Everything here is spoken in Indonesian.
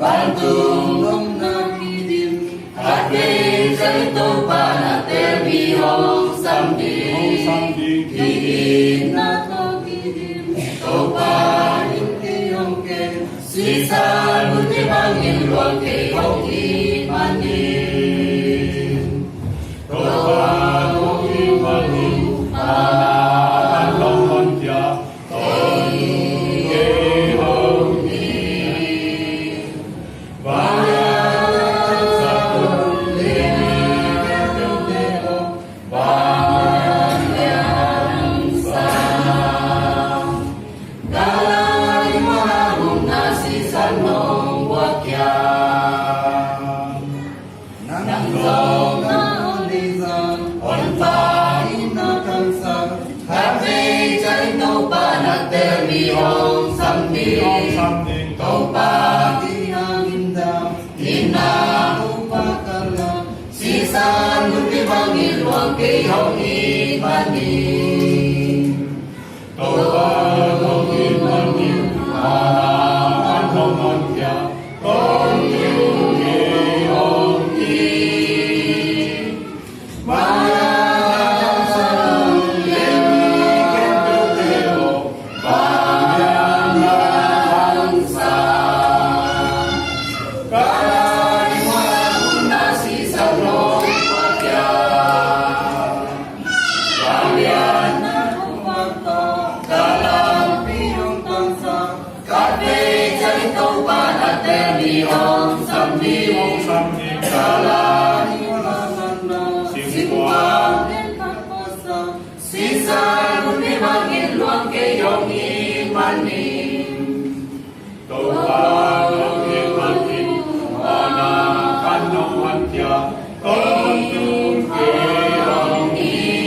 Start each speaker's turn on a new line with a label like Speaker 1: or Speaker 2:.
Speaker 1: Bantung na kidim At kay salito pa na terbihong samding Kidim na to kidim Ito pa yung kiyong ken Sisa buti bangin luwag kay hong imanin Ito pa hong imanin Anakan long mantya Terbihong samding Kau pagi angin dam Ina upakala Sisa nuti bangil Wang kiyong imanin Kau bagong imanin Anakan kong mantya Kong yung kiyong Terbihong samding Kalani walangan na Simpuan dan kakosa Sisa nuti bangin luang kayong imanin Kau bagong imanin Anakan ng mantya Kung yung kayong imanin